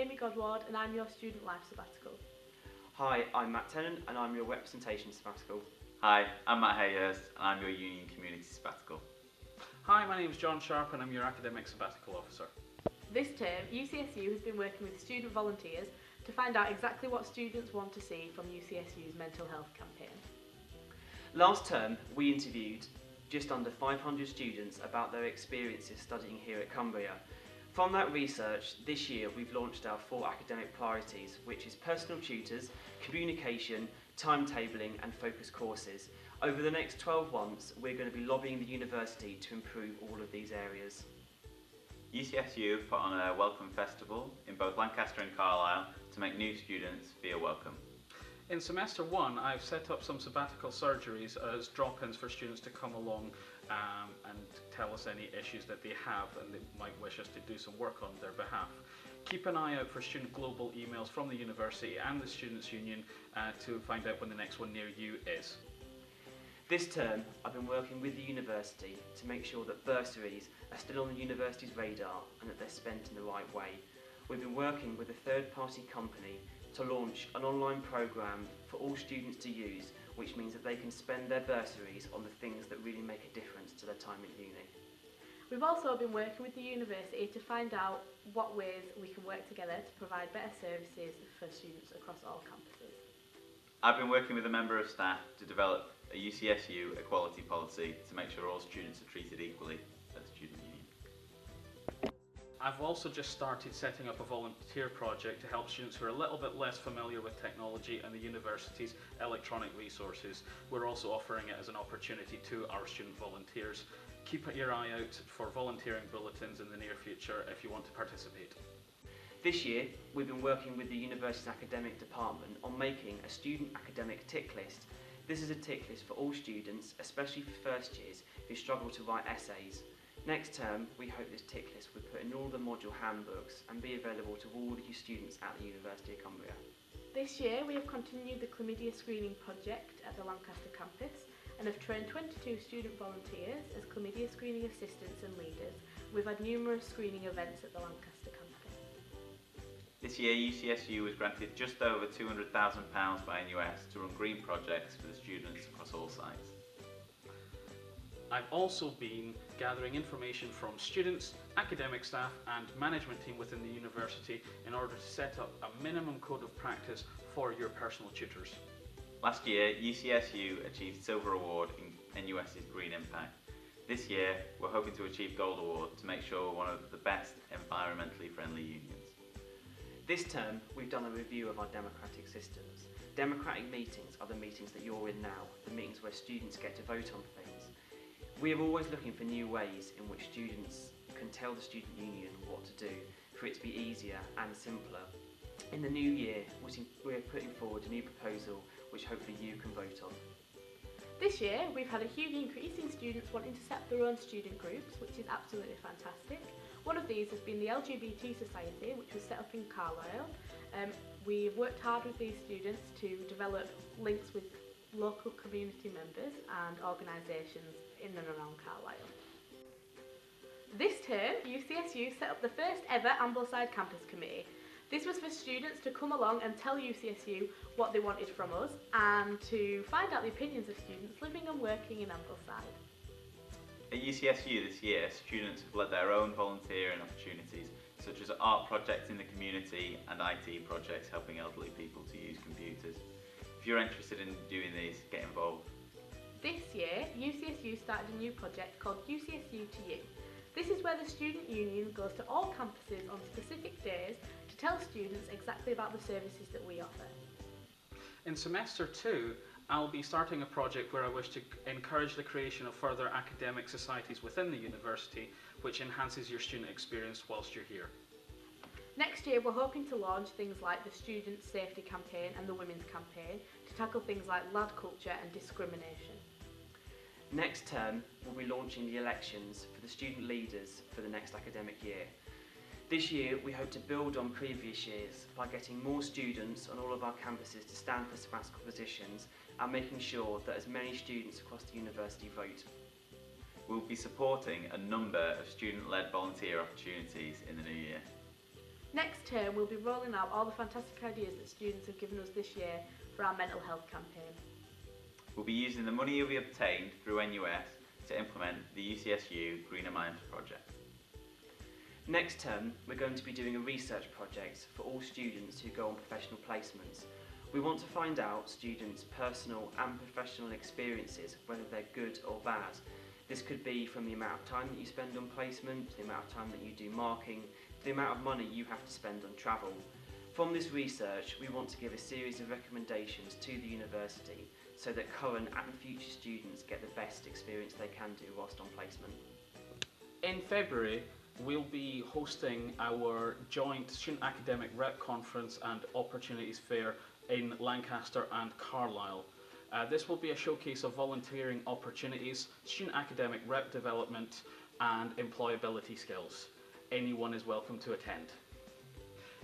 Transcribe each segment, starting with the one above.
Amy Godward and I'm your Student Life Sabbatical. Hi, I'm Matt Tennant and I'm your Representation Sabbatical. Hi, I'm Matt Hayhurst and I'm your Union Community Sabbatical. Hi, my name is John Sharp and I'm your Academic Sabbatical Officer. This term, UCSU has been working with student volunteers to find out exactly what students want to see from UCSU's mental health campaign. Last term, we interviewed just under 500 students about their experiences studying here at Cumbria. From that research, this year we've launched our 4 academic priorities, which is personal tutors, communication, timetabling and focus courses. Over the next 12 months, we're going to be lobbying the university to improve all of these areas. UCSU have put on a welcome festival in both Lancaster and Carlisle to make new students feel welcome. In semester 1, I've set up some sabbatical surgeries as drop-ins for students to come along and tell us any issues that they have and they might wish us to do some work on their behalf. Keep an eye out for student global emails from the university and the Students' Union to find out when the next one near you is. This term, I've been working with the university to make sure that bursaries are still on the university's radar and that they're spent in the right way. We've been working with a third-party company to launch an online programme for all students to use, which means that they can spend their bursaries on the things that really make a difference to their time at uni. We've also been working with the university to find out what ways we can work together to provide better services for students across all campuses. I've been working with a member of staff to develop a UCSU equality policy to make sure all students are treated equally at the Student Union. I've also just started setting up a volunteer project to help students who are a little bit less familiar with technology and the university's electronic resources. We're also offering it as an opportunity to our student volunteers. Keep your eye out for volunteering bulletins in the near future if you want to participate. This year, we've been working with the university's academic department on making a student academic tick list. This is a tick list for all students, especially for first years who struggle to write essays. Next term, we hope this tick list will be put in all the module handbooks and be available to all the students at the University of Cumbria. This year we have continued the chlamydia screening project at the Lancaster campus and have trained 22 student volunteers as chlamydia screening assistants and leaders. We've had numerous screening events at the Lancaster campus. This year UCSU was granted just over £200,000 by NUS to run green projects for the students across all sites. I've also been gathering information from students, academic staff and management team within the university in order to set up a minimum code of practice for your personal tutors. Last year, UCSU achieved Silver Award in NUS's Green Impact. This year, we're hoping to achieve Gold Award to make sure we're one of the best environmentally friendly unions. This term, we've done a review of our democratic systems. Democratic meetings are the meetings that you're in now, the meetings where students get to vote on things. We are always looking for new ways in which students can tell the Student Union what to do for it to be easier and simpler. In the new year, we're putting forward a new proposal which hopefully you can vote on. This year, we've had a huge increase in students wanting to set up their own student groups, which is absolutely fantastic. One of these has been the LGBT Society, which was set up in Carlisle. We've worked hard with these students to develop links with local community members and organisations in and around Carlisle. This term, UCSU set up the first ever Ambleside Campus Committee. This was for students to come along and tell UCSU what they wanted from us and to find out the opinions of students living and working in Ambleside. At UCSU this year, students have led their own volunteering opportunities such as art projects in the community and IT projects helping elderly people to use computers. If you're interested in doing these, get involved. This year, UCSU started a new project called UCSU to You. This is where the Student Union goes to all campuses on specific days to tell students exactly about the services that we offer. In semester 2, I'll be starting a project where I wish to encourage the creation of further academic societies within the university, which enhances your student experience whilst you're here. Next year, we're hoping to launch things like the Student Safety Campaign and the Women's Campaign to tackle things like lad culture and discrimination. Next term, we'll be launching the elections for the student leaders for the next academic year. This year, we hope to build on previous years by getting more students on all of our campuses to stand for sabbatical positions and making sure that as many students across the university vote. We'll be supporting a number of student-led volunteer opportunities in the new year. Next term, we'll be rolling out all the fantastic ideas that students have given us this year for our mental health campaign. We'll be using the money we obtained through NUS to implement the UCSU Greener Minds project. Next term, we're going to be doing a research project for all students who go on professional placements. We want to find out students' personal and professional experiences, whether they're good or bad. This could be from the amount of time that you spend on placement, the amount of time that you do marking, the amount of money you have to spend on travel. From this research, we want to give a series of recommendations to the university so that current and future students get the best experience they can do whilst on placement. In February, we'll be hosting our joint Student Academic Rep Conference and Opportunities Fair in Lancaster and Carlisle. This will be a showcase of volunteering opportunities, student academic rep development and employability skills. Anyone is welcome to attend.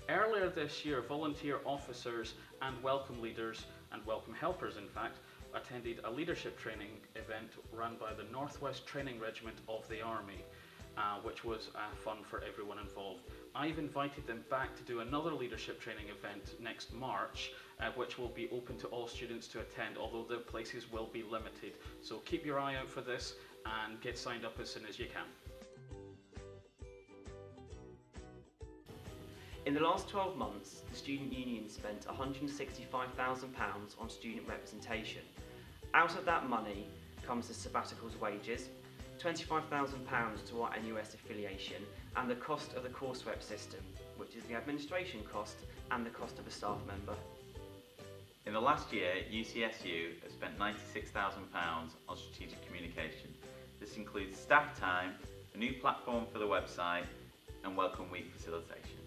Earlier this year, volunteer officers and welcome leaders, and welcome helpers in fact, attended a leadership training event run by the Northwest Training Regiment of the Army, which was fun for everyone involved. I've invited them back to do another leadership training event next March, which will be open to all students to attend, although the places will be limited. So keep your eye out for this and get signed up as soon as you can. In the last 12 months, the Student Union spent £165,000 on student representation. Out of that money comes the sabbatical's wages, £25,000 to our NUS affiliation, and the cost of the course rep system, which is the administration cost and the cost of a staff member. In the last year, UCSU has spent £96,000 on strategic communication. This includes staff time, a new platform for the website, and Welcome Week facilitation.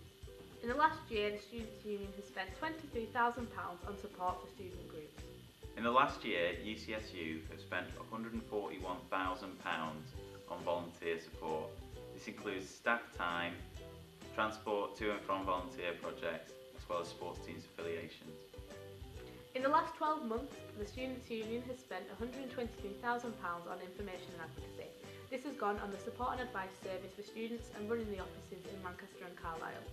In the last year, the Students' Union has spent £23,000 on support for student groups. In the last year, UCSU has spent £141,000 on volunteer support. This includes staff time, transport to and from volunteer projects, as well as sports teams affiliations. In the last 12 months, the Students' Union has spent £123,000 on information and advocacy. This has gone on the support and advice service for students and running the offices in Lancaster and Carlisle.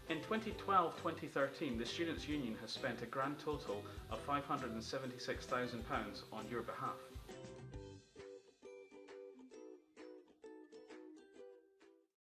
In 2012-2013, the Students' Union has spent a grand total of £576,000 on your behalf.